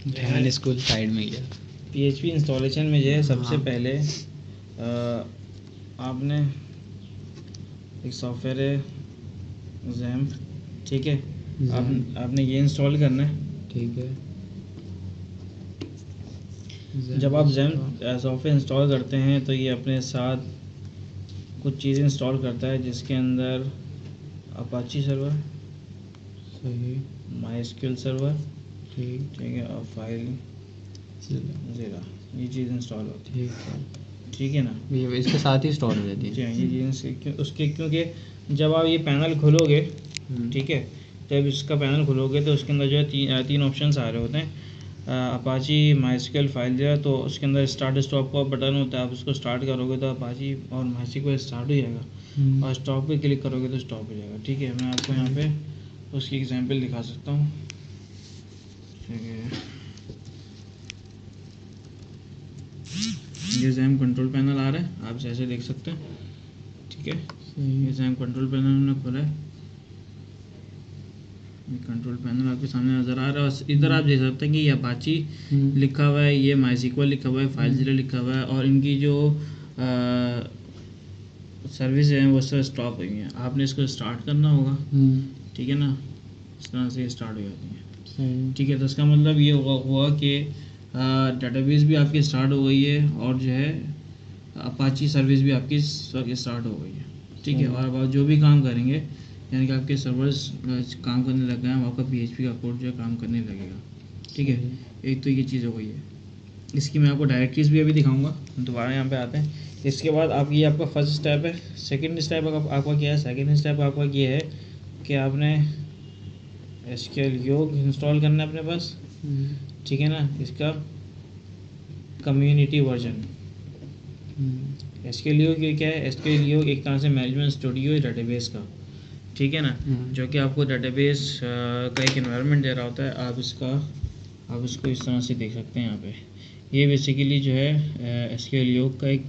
ध्यान school side में गया। PHP इंस्टॉलेशन में जो है सबसे पहले आपने एक सॉफ्टवेयर है XAMPP, ठीक है, आपने ये इंस्टॉल करना है। ठीक है। जब आप XAMPP सॉफ्टवेयर इंस्टॉल करते हैं तो ये अपने साथ कुछ चीज़ें इंस्टॉल करता है, जिसके अंदर अपाची सर्वर, सही, MySQL सर्वर, ठीक है, और फाइल ज़ीरा, ये चीज़ इंस्टॉल होती है। ठीक है ना, ये इसके साथ ही स्टोर हो जाती है। जी हाँ, ये चीज़ उसके, क्योंकि जब आप ये पैनल खोलोगे, ठीक है, जब इसका पैनल खोलोगे तो उसके अंदर जो है तीन ऑप्शंस आ रहे होते हैं, अपाची, MySQL, फाइल ज़ीरा। तो उसके अंदर स्टार्ट स्टॉप का बटन होता है, आप उसको स्टार्ट करोगे तो अपाची और MySQL स्टार्ट हो जाएगा, और स्टॉप पे क्लिक करोगे तो स्टॉप हो जाएगा। ठीक है, मैं आपको यहाँ पे उसकी एग्जांपल दिखा सकता हूँ। ठीक है, ये XAMPP कंट्रोल पैनल आ रहा है, आप जैसे देख सकते हैं। ठीक है, ये XAMPP कंट्रोल पैनल हमने खोला है, ये कंट्रोल पैनल आपके सामने नज़र आ रहा है। और इधर आप देख सकते हैं कि ये अपाची लिखा हुआ है, ये MySQL लिखा हुआ है, फाइल ज़ीरा लिखा हुआ है, और इनकी जो सर्विस है वो सब स्टॉप हुई है। आपने इसको स्टार्ट करना होगा, ठीक है ना, इस तरह से स्टार्ट हो जाती है। ठीक है, तो इसका मतलब ये हुआ कि डेटाबेस भी आपकी स्टार्ट हो गई है, और जो है अपाची सर्विस भी आपकी स्टार्ट हो गई है। ठीक है, और अब आप जो भी काम करेंगे, यानी कि आपके सर्वर्स काम करने लग गए हैं, आपका PHP का कोड जो है काम करने लगेगा। ठीक है, एक तो ये चीज़ हो गई है। इसकी मैं आपको डायरेक्टरीज भी अभी दिखाऊंगा। दोबारा यहाँ पे आते हैं। इसके बाद आप ये आपका फर्स्ट स्टेप है। सेकंड स्टेप आपका क्या है? सेकंड स्टेप आपका ये है कि आपने SQL योग इंस्टॉल करना है अपने पास, ठीक है ना, इसका कम्युनिटी वर्जन। SQL योग ये क्या है? SQL योग एक तरह से मैनेजमेंट स्टूडियो है डेटाबेस का, ठीक है ना, जो कि आपको डेटाबेस का एक एनवायरनमेंट दे रहा होता है। आप इसको इस तरह से देख सकते हैं यहाँ पे। ये बेसिकली जो है SQL योग का एक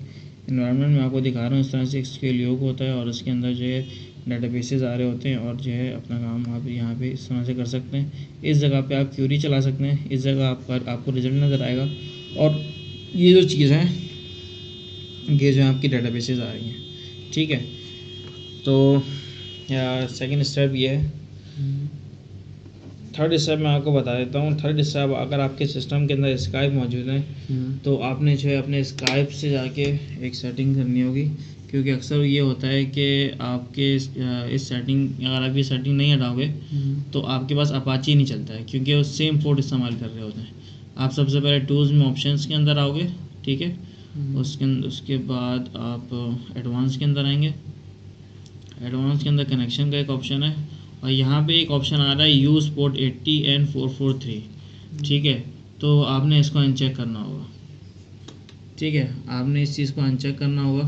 एनवायरनमेंट मैं आपको दिखा रहा हूँ। इस तरह से SQL योग होता है, और उसके अंदर जो है डेटाबेसेस आ रहे होते हैं, और जो है अपना काम आप यहाँ पे इस तरह से कर सकते हैं। इस जगह पे आप क्यूरी चला सकते हैं, इस जगह आपको रिजल्ट नज़र आएगा। और ये जो चीज़ है, ये जो आपकी डेटाबेसेस आ रही हैं, ठीक है। तो सेकंड स्टेप ये है। थर्ड स्टेप मैं आपको बता देता हूँ। थर्ड स्टेप, अगर आपके सिस्टम के अंदर स्काइप मौजूद है तो आपने जो है अपने स्काइप से जाके एक सेटिंग करनी होगी, क्योंकि अक्सर ये होता है कि आपके इस सेटिंग, अगर आप ये सेटिंग नहीं हटाओगे तो आपके पास अपाची नहीं चलता है, क्योंकि वो सेम पोर्ट इस्तेमाल कर रहे होते हैं। आप सबसे पहले टूल्स में ऑप्शंस के अंदर आओगे, ठीक है, उसके बाद आप एडवांस के अंदर आएंगे। एडवांस के अंदर कनेक्शन का एक ऑप्शन है, और यहाँ पे एक ऑप्शन आ रहा है यूज़ पोर्ट 80 and 443, ठीक है। तो आपने इसको अनचेक करना होगा, ठीक है, आपने इस चीज़ को अनचेक करना होगा।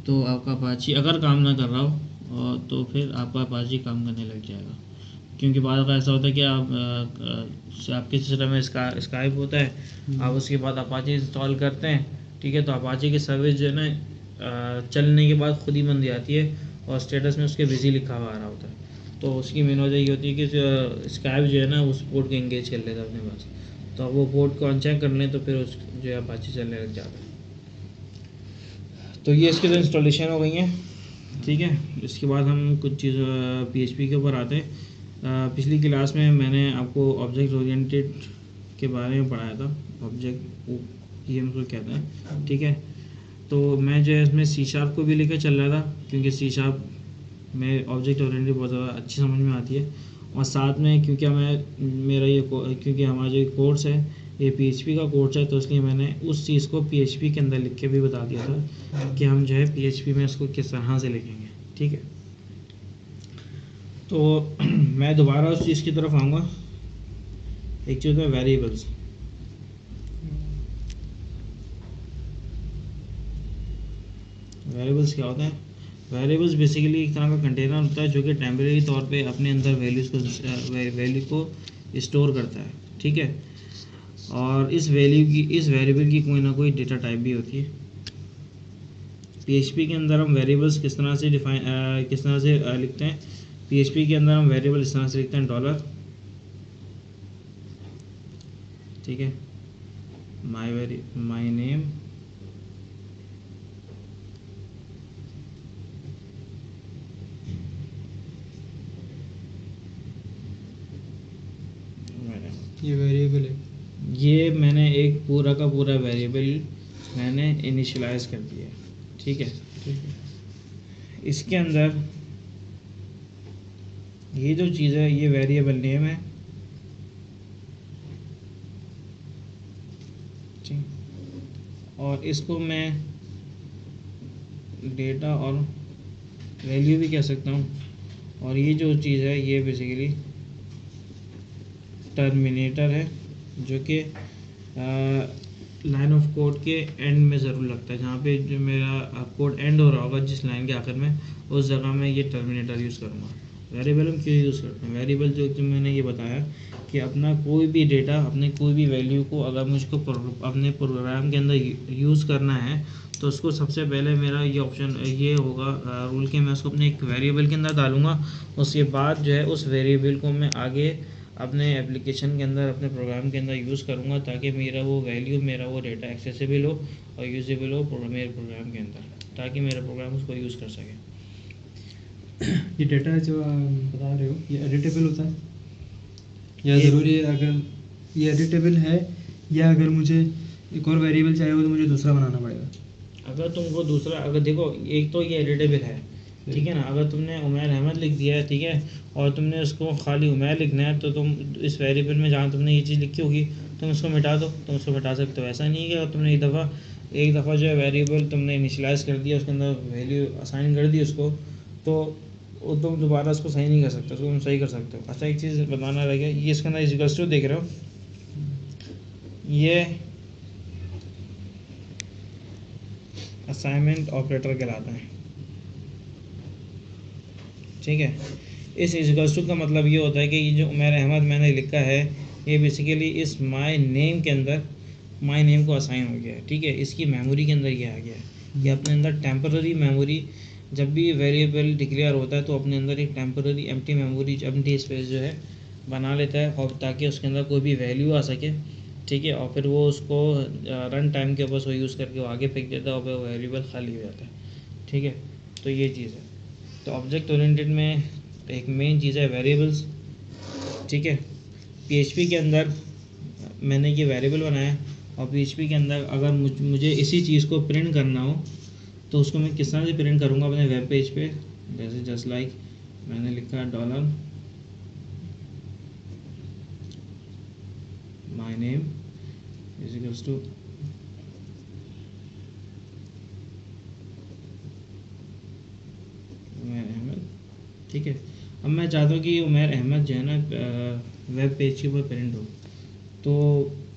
तो आपका अपाची अगर काम ना कर रहा हो तो फिर आपका अपाची काम करने लग जाएगा, क्योंकि बाद में ऐसा होता है कि आपके सिस्टम में स्काइप होता है, आप उसके बाद अपाची इंस्टॉल करते हैं, ठीक है, तो अपाची की सर्विस जो है ना चलने के बाद खुद ही बंद जाती है, और स्टेटस में उसके बिजी लिखा हुआ आ रहा होता है। तो उसकी मेन वजह ये होती है कि स्काइप जो है ना उस पोर्ट को एंगेज कर लेता है अपने पास, तो वो पोर्ट को अनचेक कर लें तो फिर उस जो है अपाची चलने लग जाता है। तो ये इसकी तो इंस्टॉलेशन हो गई है, ठीक है। इसके बाद हम कुछ चीज़ PHP के ऊपर आते हैं। पिछली क्लास में मैंने आपको ऑब्जेक्ट ओरिएंटेड के बारे में पढ़ाया था। ऑब्जेक्ट ये हम उसको कहते हैं, ठीक है। तो मैं जो है इसमें C# को भी लेकर चल रहा था, क्योंकि C# में ऑब्जेक्ट ओरिएंटेड बहुत ज़्यादा अच्छी समझ में आती है। और साथ में क्योंकि हमारा जो कोर्स है ये PHP का कोर्स है, तो इसलिए मैंने उस चीज़ को PHP के अंदर लिख के भी बता दिया था कि हम जो है PHP में इसको किस तरह से लिखेंगे, ठीक है। तो मैं दोबारा उस चीज़ की तरफ आऊँगा। एक चीज़ है वेरिएबल्स। वेरिएबल्स क्या होता है? वेरिएबल्स बेसिकली एक तरह का कंटेनर होता है जो कि टेम्परेरी तौर पे अपने अंदर वैल्यू को स्टोर करता है, ठीक है। और इस वेरिएबल की कोई ना कोई डेटा टाइप भी होती है। PHP के अंदर हम वेरिएबल्स किस तरह से लिखते हैं? PHP के अंदर हम वेरिएबल इस तरह से लिखते हैं, $, ठीक है, माई नेम ये वेरिएबल है। ये मैंने एक पूरा का पूरा वेरिएबल मैंने इनिशियलाइज कर दिया, ठीक है। ठीक है। इसके अंदर ये जो चीज़ है ये वेरिएबल नेम है, ठीक, और इसको मैं डेटा और वैल्यू भी कह सकता हूँ। और ये जो चीज़ है ये बेसिकली टर्मिनेटर है, जो कि लाइन ऑफ कोड के एंड में ज़रूर लगता है, जहाँ पे जो मेरा कोड एंड हो रहा होगा जिस लाइन के आखिर में, उस जगह में ये टर्मिनेटर यूज़ करूँगा। वेरिएबल हम क्यों यूज़ करते हैं? वेरिएबल जो मैंने ये बताया कि अपना कोई भी डेटा, अपने कोई भी वैल्यू को अगर मुझको अपने प्रोग्राम के अंदर यूज़ करना है तो उसको सबसे पहले मेरा ये ऑप्शन ये होगा रूल कि मैं उसको अपने एक वेरिएबल के अंदर डालूँगा। उसके बाद जो है उस वेरिएबल को मैं आगे अपने एप्लीकेशन के अंदर, अपने प्रोग्राम के अंदर यूज़ करूँगा, ताकि मेरा वो वैल्यू, मेरा वो डेटा एक्सेसिबल हो और यूजेबल हो मेरे प्रोग्राम के अंदर, ताकि मेरा प्रोग्राम उसको यूज़ कर सके। ये डेटा जो बता रहे हो ये एडिटेबल होता है या ये- ज़रूरी है? अगर ये एडिटेबल है या अगर मुझे एक और वेरिएबल चाहिए हो तो मुझे दूसरा बनाना पड़ेगा? अगर तुमको दूसरा, अगर देखो, एक तो ये एडिटेबल है, ठीक है ना। अगर तुमने उमैर अहमद लिख दिया है, ठीक है, और तुमने उसको खाली उमैर लिखना है, तो तुम इस वेरिएबल में जहाँ तुमने ये चीज़ लिखी होगी तुम उसको मिटा दो, तुम उसको मिटा सकते हो। ऐसा नहीं है कि अगर तुमने एक दफ़ा जो है वेरिएबल तुमने इनिशियलाइज कर दिया, उसके अंदर वैल्यू असाइन कर दी उसको, तो वो तुम दोबारा उसको सही नहीं कर सकते, उसको तुम सही कर सकते हो। अच्छा, एक चीज़ बताना रह गया, ये इसके अंदर इक्वल्स टू देख रहे हो, ये असाइनमेंट ऑपरेटर कहलाता है, ठीक है। इस इक्वल्स टू का मतलब ये होता है कि ये जो उमैर अहमद मैंने लिखा है ये बेसिकली इस माय नेम के अंदर माय नेम को असाइन हो गया है, ठीक है। इसकी मेमोरी के अंदर ये आ गया है। ये अपने अंदर टेम्पररी मेमोरी, जब भी वेरिएबल डिक्लेयर होता है तो अपने अंदर एक temporary empty memory, empty space जो है बना लेता है, और ताकि उसके अंदर कोई भी वैल्यू आ सके, ठीक है। और फिर वो उसको रन टाइम के ऊपर उसको यूज़ करके वो आगे फेंक देता है और फिर वो वेरिएबल खाली हो जाता है, ठीक है। तो ये चीज़ है। तो ऑब्जेक्ट ओरिएंटेड में एक मेन चीज़ है वेरिएबल्स, ठीक है। पीएचपी के अंदर मैंने ये वेरिएबल बनाया, और पीएचपी के अंदर अगर मुझे इसी चीज़ को प्रिंट करना हो तो उसको मैं किस तरह से प्रिंट करूँगा अपने वेब पेज पे, जैसे जस्ट लाइक मैंने लिखा dollar my name is equals to Umair Ahmed, ठीक है। अब मैं चाहता हूँ कि उमैर अहमद जो है ना वेब पेज के ऊपर प्रिंट हो, तो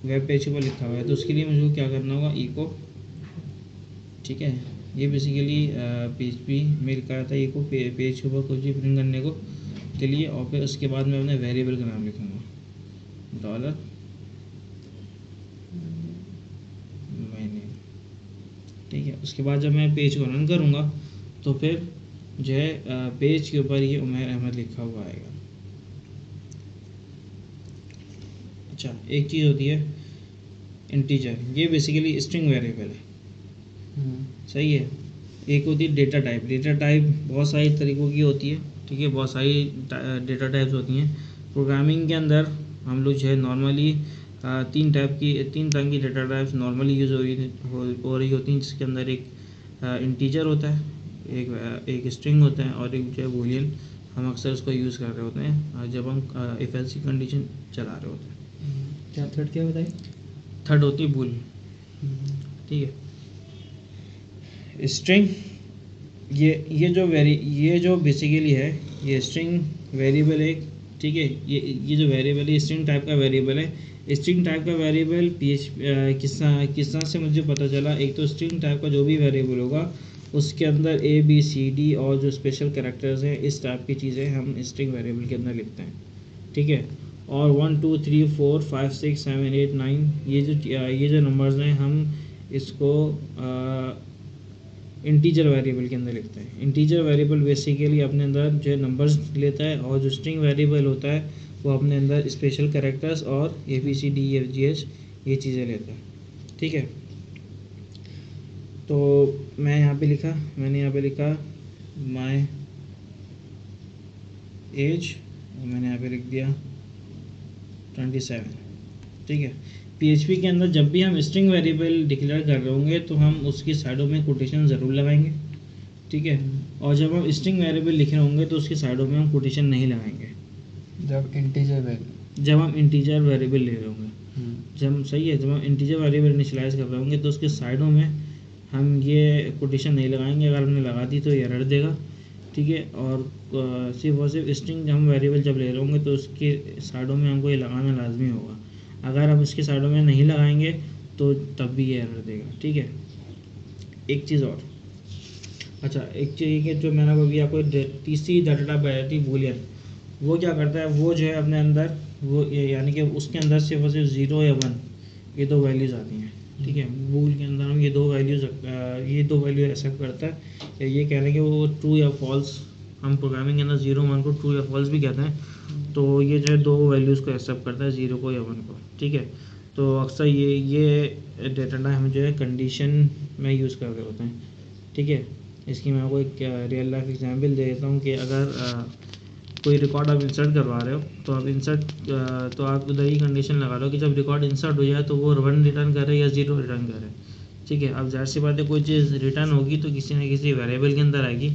वेब पेज के ऊपर लिखा हुआ है, तो उसके लिए मुझे क्या करना होगा, इको, ठीक है। ये बेसिकली पीएचपी में लिखा रहता है इको पेज के ऊपर कुछ भी प्रिंट करने को के लिए, और फिर उसके बाद मैं अपने वेरिएबल का नाम लिखूँगा डॉलर माय नेम, ठीक है। उसके बाद जब मैं पेज को रन करूँगा तो फिर जो है पेज के ऊपर ये उमैर अहमद लिखा हुआ आएगा। अच्छा, एक चीज़ होती है इंटीजर, ये बेसिकली स्ट्रिंग वेरिएबल है, सही है। एक होती है डेटा टाइप। डेटा टाइप बहुत सारी तरीक़ों की होती है, ठीक है, बहुत सारी डेटा टाइप्स होती हैं। प्रोग्रामिंग के अंदर हम लोग जो है नॉर्मली तीन तरह की डेटा टाइप्स नॉर्मली यूज़ हो रही होती हैं, जिसके अंदर एक इंटीजर होता है, एक स्ट्रिंग होता है, और एक जो है बूलियन। हम अक्सर उसको यूज़ कर रहे होते हैं जब हम इफ एल्स कंडीशन चला रहे होते हैं। क्या थर्ड क्या बताइए? थर्ड होती है बूल, ठीक है। स्ट्रिंग, ये जो बेसिकली है ये स्ट्रिंग वेरिएबल है, ठीक है। ये जो वेरिएबल है स्ट्रिंग टाइप का वेरिएबल है। स्ट्रिंग टाइप का वेरिएबल किस तरह से मुझे पता चला, एक तो स्ट्रिंग टाइप का जो भी वेरिएबल होगा उसके अंदर ABCD और जो स्पेशल कैरेक्टर्स हैं, इस टाइप की चीज़ें हम स्ट्रिंग वेरिएबल के अंदर लिखते हैं, ठीक है। और 1 2 3 4 5 6 7 8 9 ये जो नंबर्स हैं हम इसको इंटीजर वेरिएबल के अंदर लिखते हैं। इंटीजर वेरिएबल बेसिकली अपने अंदर जो है नंबर्स लेता है, और जो स्ट्रिंग वेरिएबल होता है वो अपने अंदर स्पेशल कैरेक्टर्स और ABCDEFGH ये चीज़ें लेता है, ठीक है। तो मैंने यहाँ पे लिखा माय एज, और मैंने यहाँ पे लिख दिया 27, ठीक है। PHP के अंदर जब भी हम स्ट्रिंग वेरिएबल डिक्लेयर कर रहे होंगे तो हम उसकी साइडों में कोटेशन ज़रूर लगाएंगे, ठीक है। और जब हम स्ट्रिंग वेरिएबल लिख रहे होंगे तो उसकी साइडों में हम कोटेशन नहीं लगाएंगे जब इंटीजर जब हम इंटीजर वेरिएबल ले रहे होंगे, जब हम इंटीजर वेरिएबल इनिशियलाइज कर रहे होंगे तो उसके साइडों में हम ये कोटेशन नहीं लगाएंगे। अगर हमने लगा दी तो ये एरर देगा, ठीक है। और सिर्फ और सिर्फ स्ट्रिंग हम वेरिएबल जब ले रहे होंगे तो उसके साइडों में हमको ये लगाना लाजमी होगा। अगर हम इसके साइडों में नहीं लगाएंगे तो तब भी ये एरर देगा, ठीक है। एक चीज़ और, अच्छा एक चीज़ कि जो मैंने अभी आपको तीसरी डाटा टाइप बताई थी बूलियन, वो क्या करता है, वो जो है अपने अंदर वो यानी कि उसके अंदर सिर्फ और सिर्फ 0 या 1 ये दो वैल्यूज़ आती हैं, ठीक है। बूल के अंदर हम ये दो वैल्यू एक्सेप्ट करता है। ये कह रहे हैं कि वो ट्रू या फॉल्स, हम प्रोग्रामिंग के अंदर 0 1 को ट्रू या फॉल्स भी कहते हैं। तो ये जो है दो वैल्यूज़ को एक्सेप्ट करता है, 0 को या 1 को, ठीक है। तो अक्सर ये डेटा टाइप हम जो है कंडीशन में यूज़ कर रहे होते हैं, ठीक है। इसकी मैं आपको एक रियल लाइफ एग्जांपल दे देता हूँ कि अगर कोई रिकॉर्ड आप इंसर्ट करवा रहे हो तो आप उधर ही कंडीशन लगा लो कि जब रिकॉर्ड इंसर्ट हो जाए तो वो 1 रिटर्न करे या 0 रिटर्न करे, ठीक है। अब जाहिर सी बात है कोई चीज़ रिटर्न होगी तो किसी न किसी वेरिएबल के अंदर आएगी,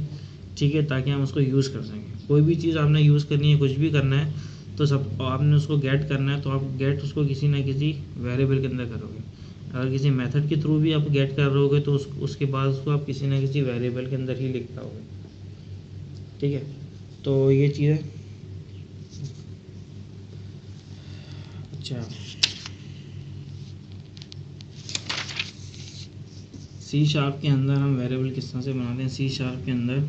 ठीक है, ताकि हम उसको यूज़ कर सकें। कोई भी चीज़ आपने यूज़ करनी है, कुछ भी करना है तो सब आपने उसको गेट करना है, तो आप गेट उसको किसी न किसी वेरिएबल के अंदर करोगे। अगर किसी मेथड के थ्रू भी आप गेट कर रहे होगे तो उसके बाद उसको आप किसी न किसी वेरिएबल के अंदर ही लिख पाओगे, ठीक है। तो ये चीज़ है। अच्छा, C# के अंदर हम वेरिएबल किस तरह से बनाते हैं। C# के अंदर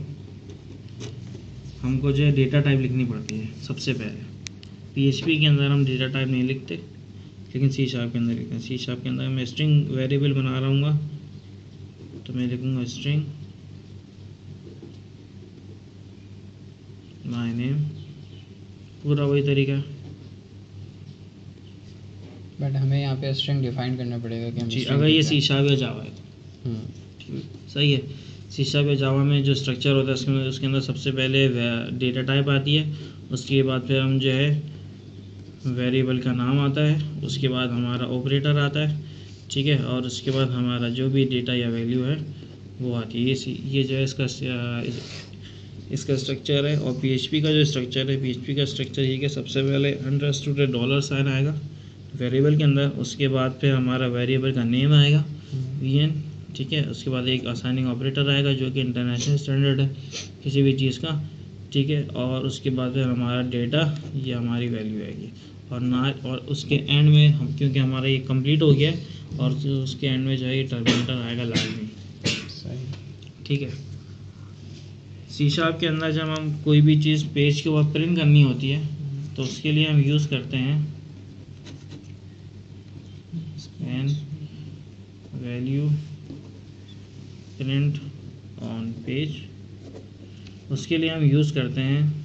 हमको जो है डेटा टाइप लिखनी पड़ती है सबसे पहले। PHP के अंदर हम डेटा टाइप नहीं लिखते, लेकिन C# के अंदर लिखते हैं। C# के अंदर मैं स्ट्रिंग वेरिएबल बना रहा हूँ तो मैं लिखूँगा स्ट्रिंग माय नेम, पूरा वही तरीका। बट हमें यहाँ पे स्ट्रिंग डिफाइन करना पड़ेगा कि हम जी, अगर ये C# या जावा है सही है। C# या जावा में जो स्ट्रक्चर होता है उसके अंदर सबसे पहले डेटा टाइप आती है, उसके बाद फिर हम जो है वेरिएबल का नाम आता है, उसके बाद हमारा ऑपरेटर आता है, ठीक है, और उसके बाद हमारा जो भी डेटा या वैल्यू है वो आती है। ये जो है इसका स्ट्रक्चर है। और PHP का जो स्ट्रक्चर है, PHP का स्ट्रक्चर ये कि सबसे पहले अंडरस्टूड डॉलर साइन आएगा वेरिएबल के अंदर, उसके बाद फिर हमारा वेरिएबल का नेम आएगा VN, ठीक है। उसके बाद एक असाइनिंग ऑपरेटर आएगा जो कि इंटरनेशनल स्टैंडर्ड है किसी भी चीज़ का, ठीक है। और उसके बाद फिर हमारा डेटा, ये हमारी वैल्यू आएगी। और उसके एंड में हम, क्योंकि हमारा ये कंप्लीट हो गया और उसके एंड में जो है ये टर्मिनेटर आएगा लाजमी, ठीक है। C# के अंदर जब हम कोई भी चीज़ पेज के ऊपर प्रिंट करनी होती है तो उसके लिए हम यूज़ करते हैं span value print on page. उसके लिए हम यूज़ करते हैं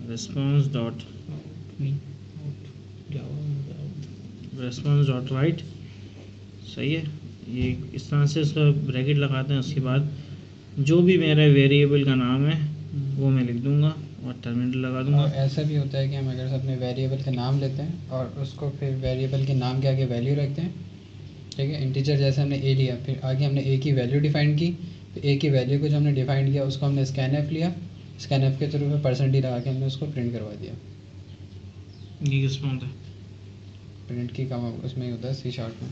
response dot write, सही है। ये इस तरह से इसका ब्रैकेट लगाते हैं। उसके बाद जो भी मेरा वेरिएबल का नाम है वो मैं लिख दूंगा और टर्मिनेटर लगा दूंगा। और ऐसा भी होता है कि हम अगर अपने वेरिएबल का नाम लेते हैं और उसको फिर वेरिएबल के नाम के आगे वैल्यू रखते हैं, ठीक है। इंटीजर जैसे हमने A लिया, फिर आगे हमने A की वैल्यू डिफाइन की, फिर A की वैल्यू को जो हमने डिफाइन किया उसको हमने scanf लिया, scanf के थ्रू में %d लगा के हमने उसको प्रिंट करवा दिया। ये किसमें होता है? प्रिंट की काम उसमें ही होता है C# में।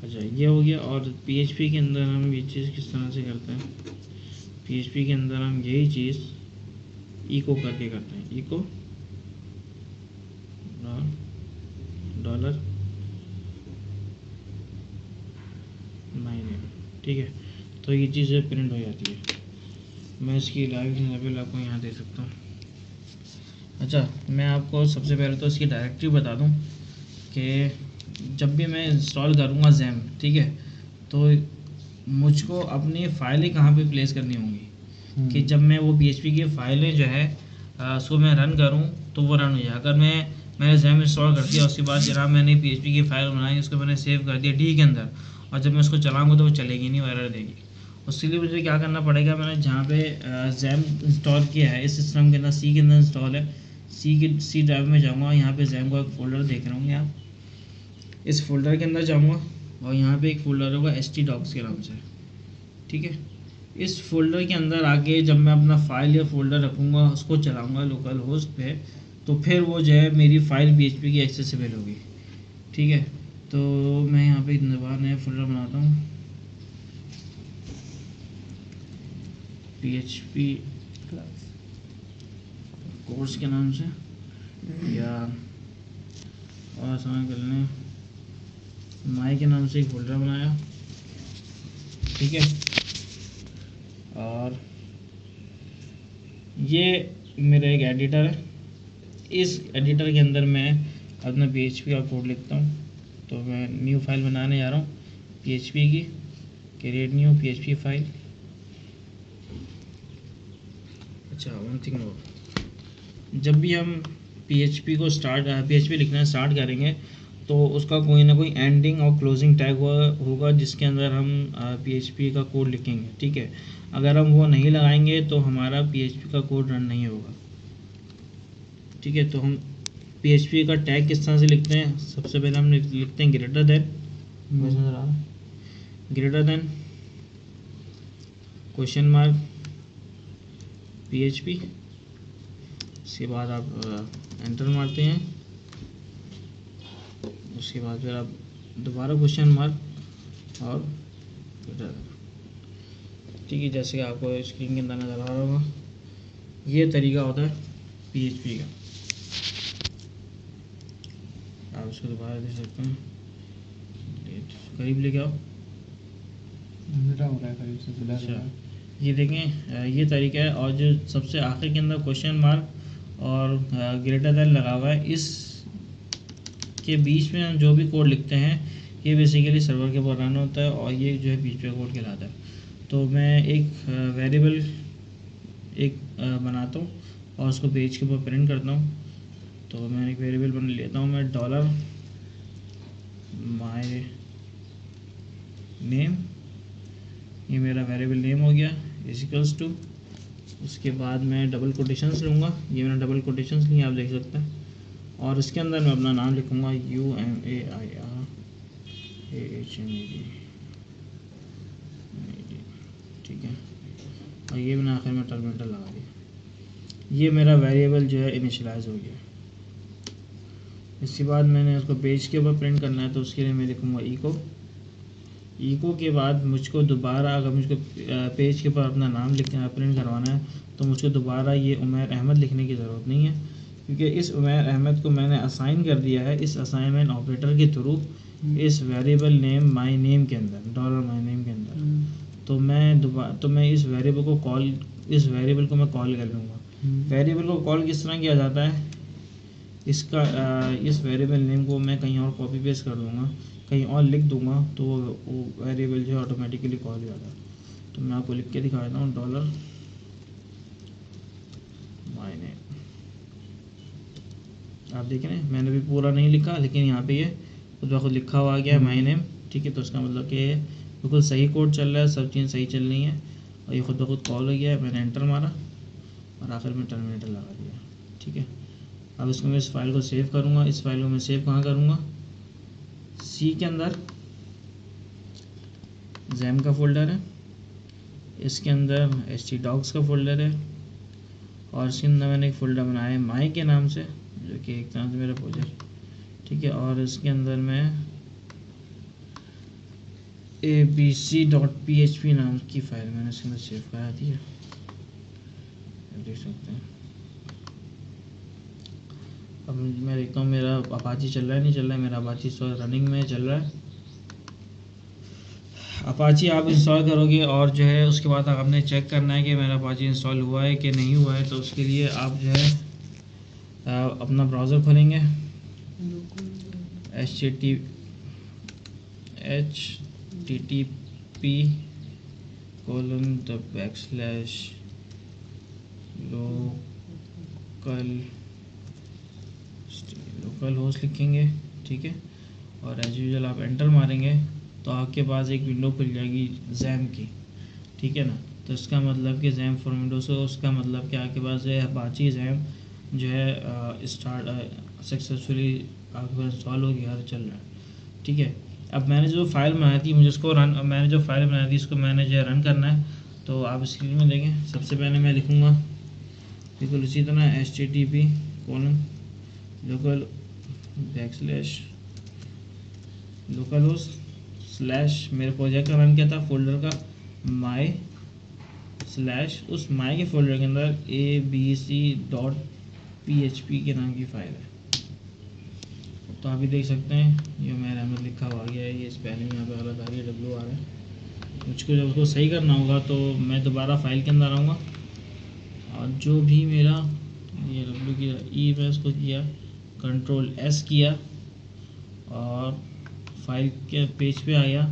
अच्छा, ये हो गया। और PHP के अंदर हम ये चीज़ किस तरह से करते हैं। PHP के अंदर हम यही चीज़ इको करके करते हैं, इको डॉलर माय नेम, ठीक है। तो ये चीज़ प्रिंट हो जाती है। मैं इसकी लाइव एग्जांपल आपको यहाँ दे सकता हूँ। अच्छा, मैं आपको सबसे पहले तो इसकी डायरेक्टरी बता दूँ कि जब भी मैं इंस्टॉल करूँगा XAMPP, ठीक है, तो मुझको अपनी फाइलें कहाँ पे प्लेस करनी होंगी कि जब मैं वो PHP की फाइलें जो है उसको मैं रन करूँ तो वो रन हो जाए। अगर मैंने जैम इंस्टॉल कर दिया, उसके बाद जनाब मैंने PHP की फाइल बनाई, उसको मैंने सेव कर दिया डी के अंदर, और जब मैं उसको चलाऊँगा तो वो चलेगी नहीं, वो एरर देगी। उसके लिए मुझे क्या करना पड़ेगा, मैंने जहाँ पे जैम इंस्टॉल किया है इस सिस्टम के अंदर, सी के अंदर इंस्टॉल है, सी ड्राइव में जाऊँगा, यहाँ पे जैम का एक फ़ोल्डर देख रहे होंगे आप, इस फोल्डर के अंदर जाऊँगा और यहाँ पे एक फ़ोल्डर होगा htdocs के नाम से, ठीक है। इस फोल्डर के अंदर आके जब मैं अपना फाइल या फोल्डर रखूँगा, उसको चलाऊँगा लोकल होस्ट पे, तो फिर वो जो है मेरी फाइल PHP की एक्सेसिबल होगी, ठीक है। तो मैं यहाँ पे नया फोल्डर बनाता हूँ, PHP कोर्स के नाम से, या और आसान कर लें माई के नाम से एक फोल्डर बनाया, ठीक है। और ये मेरा एक एडिटर है, इस एडिटर के अंदर मैं अपना PHP का कोड लिखता हूँ। तो मैं न्यू फाइल बनाने जा रहा हूँ PHP की, क्रिएट न्यू PHP फाइल। अच्छा, वन थिंग और, जब भी हम PHP लिखना स्टार्ट करेंगे तो उसका कोई ना कोई एंडिंग और क्लोजिंग टैग होगा जिसके अंदर हम PHP का कोड लिखेंगे, ठीक है। अगर हम वो नहीं लगाएंगे तो हमारा PHP का कोड रन नहीं होगा, ठीक है। तो हम PHP का टैग किस तरह से लिखते हैं, सबसे पहले हम लिखते हैं greater than question mark PHP, उसके बाद आप एंटर मारते हैं, उसके बाद फिर आप दोबारा क्वेश्चन मार्क और ठीक है, जैसे कि आपको स्क्रीन के अंदर नज़र आ रहा होगा, ये तरीका होता है PHP का। आप उसको दोबारा दे सकते हैं, करीब लेके आओ, अच्छा ये देखें, ये तरीका है। और जो सबसे आखिर के अंदर क्वेश्चन मार्क और ग्रेटर देन लगा हुआ है, इस के बीच में हम जो भी कोड लिखते हैं ये बेसिकली सर्वर के ऊपर रन होता है और ये जो है PHP कोड कहलाता है। तो मैं एक वेरिएबल बनाता हूँ और उसको पेज के ऊपर प्रिंट करता हूँ। तो मैं एक वेरिएबल बना लेता हूँ, मैं डॉलर माय नेम, ये मेरा वेरिएबल नेम हो गया, इक्वल्स टू, उसके बाद मैं डबल कोटेशंस लूँगा, ये मैंने डबल कोटेशंस लिए आप देख सकते हैं, और इसके अंदर मैं अपना नाम लिखूँगा UMAIRAHMED, ठीक है। और ये मैंने आखिर में टर्मिनेटर लगा दिया, ये मेरा वेरिएबल जो है इनिशियलाइज हो गया। इसके बाद मैंने उसको पेज के ऊपर प्रिंट करना है, तो उसके लिए मैं लिखूँगा इको के बाद मुझको दोबारा, अगर मुझको पेज के ऊपर अपना नाम प्रिंट करवाना है तो मुझको दोबारा ये उमैर अहमद लिखने की ज़रूरत नहीं है, क्योंकि इस उमैर अहमद को मैंने असाइन कर दिया है इस असाइनमेंट ऑपरेटर के थ्रू इस वेरिएबल नेम माय नेम के अंदर, डॉलर माय नेम के अंदर। तो मैं इस वेरिएबल को मैं कॉल कर लूँगा। वेरिएबल को कॉल किस तरह किया जाता है, इस वेरिएबल नेम को मैं कहीं और कॉपी पेस्ट कर दूँगा, कहीं और लिख दूँगा, तो वो वेरिएबल जो है ऑटोमेटिकली कॉल हो जाता है। तो मैं आपको लिख के दिखा देता हूँ, डॉलर माय नेम, आप देख रहे हैं मैंने भी पूरा नहीं लिखा, लेकिन यहाँ पे ये खुद ब खुद लिखा हुआ आ गया माय नेम, ठीक है। तो उसका मतलब कि बिल्कुल सही कोड चल रहा है, सब चीज़ सही चल रही है और ये खुद ब खुद कॉल हो गया है। मैंने एंटर मारा और आखिर में टर्मिनेटर लगा दिया, ठीक है। अब इसको मैं इस फाइल को सेव करूँगा। इस फाइल को मैं सेव कहाँ करूँगा, सी के अंदर जैम का फोल्डर है, इसके अंदर htdocs का फोल्डर है, और इसके अंदर मैंने एक फ़ोल्डर बनाया है माई के नाम से, जो कि एक तरह से मेरा प्रोजेक्ट, ठीक है। और इसके अंदर मैं abc.php नाम की फ़ाइल मैंने इसके अंदर सेव करा दी है, देख सकते हैं। अब मैं देखता हूँ मेरा अपाची चल रहा है नहीं चल रहा है, मेरा अपाची रनिंग में चल रहा है। अपाची आप इंस्टॉल करोगे और जो है उसके बाद आपने चेक करना है कि मेरा अपाची इंस्टॉल हुआ है कि नहीं हुआ है। तो उसके लिए आप जो है अपना ब्राउज़र खोलेंगे, http colon the backslash local host लिखेंगे, ठीक है। और एज यूजुअल आप एंटर मारेंगे तो आपके पास एक विंडो खुल जाएगी जैम की, ठीक है ना। तो इसका मतलब कि जैम फॉर विंडोज, उसका मतलब कि आपके पास जो है अपाची जैम जो है स्टार्ट सक्सेसफुली आपके पास इंस्टॉल हो गया, चल रहा है, ठीक है। अब मैंने जो फाइल बनाई थी मुझे उसको मैंने जो फाइल बनाई थी इसको मैंने जो है रन करना है। तो आप स्क्रीन में देखें, सबसे पहले मैं लिखूँगा बिल्कुल इसी तरह HTTP local backslash local host slash, मेरे प्रोजेक्ट का नाम क्या था फोल्डर का, माई स्लैश, उस माई के फोल्डर के अंदर abc.php के नाम की फाइल है। तो आप भी देख सकते हैं ये उमैर अहमद लिखा हुआ गया है, ये स्पेलिंग यहाँ पे गलत आ रही है, W आ रहा है। मुझको जब उसको सही करना होगा तो मैं दोबारा फाइल के अंदर आऊँगा और जो भी मेरा ये W की ई मैं उसको किया Ctrl+S किया और फाइल के पेज पे आया,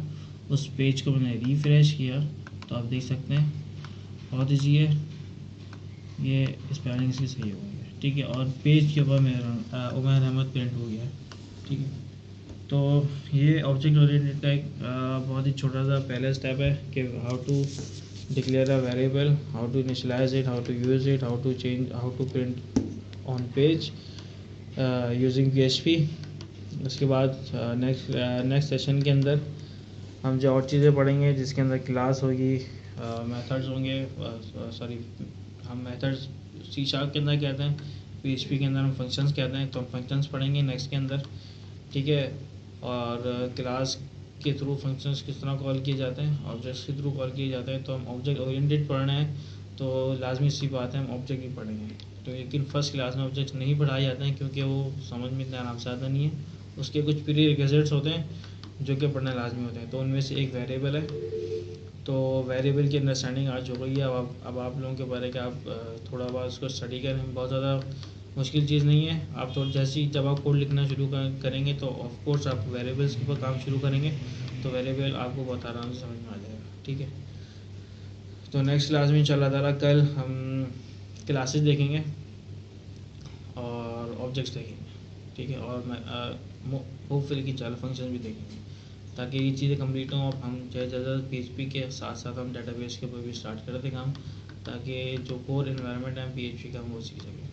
उस पेज को मैंने रिफ्रेश किया तो आप देख सकते हैं बहुत ईजी है, ये स्पेलिंग इसकी सही हो गई है, ठीक है। और पेज के ऊपर मेरा उमैर अहमद प्रिंट हो गया है, ठीक है। तो ये ऑब्जेक्ट ओरिएंटेड का एक बहुत ही छोटा सा पहला स्टेप है कि how to declare a variable, how to initialise it, how to use it, how to change, how to print on page using PHP। उसके बाद नेक्स्ट सेशन के अंदर हम जो और चीज़ें पढ़ेंगे जिसके अंदर क्लास होगी, मेथड्स होंगे, सॉरी हम मेथड्स C# के अंदर कहते हैं, PHP के अंदर हम फंक्शंस कहते हैं, तो हम फंक्शंस पढ़ेंगे नेक्स्ट के अंदर, ठीक है। और क्लास के थ्रू फंक्शंस किस तरह कॉल किए जाते हैं, ऑब्जेक्ट्स के थ्रू कॉल किए जाते हैं। तो हम ऑब्जेक्ट ओरिएंटेड पढ़ रहे हैं तो लाजमी सी बात है हम ऑब्जेक्ट ही पढ़ेंगे। तो लेकिन फर्स्ट क्लास में ऑब्जेक्ट्स नहीं पढ़ाए जाते हैं क्योंकि वो समझ में इतना आराम से आता नहीं है, उसके कुछ प्री रिक्विजिट्स होते हैं जो कि पढ़ना लाजमी होते हैं। तो उनमें से एक वेरिएबल है, तो वेरिएबल की अंडरस्टैंडिंग आज हो गई है। अब आप लोगों के बारे में आप थोड़ा बहुत उसको स्टडी करें, बहुत ज़्यादा मुश्किल चीज़ नहीं है। आप तो जैसे ही जब आप कोड लिखना शुरू करेंगे तो ऑफ कोर्स आप वेरिएबल्स के ऊपर काम शुरू करेंगे तो वेरिएबल आपको बहुत आराम से समझ में आ जाएगा, ठीक है। तो नेक्स्ट क्लास में इंशाल्लाह ताला कल हम क्लासेस देखेंगे और ऑब्जेक्ट्स देखेंगे, ठीक है। और मैं होपफुली कि चाल फंक्शन भी देखेंगे ताकि ये चीज़ें कंप्लीट हों। अब हम चाहे ज़्यादा PHP के साथ साथ हम डेटाबेस के ऊपर भी स्टार्ट कर दें काम, ताकि जो कोर इन्वायरमेंट है PHP का हम वो सीख सकें।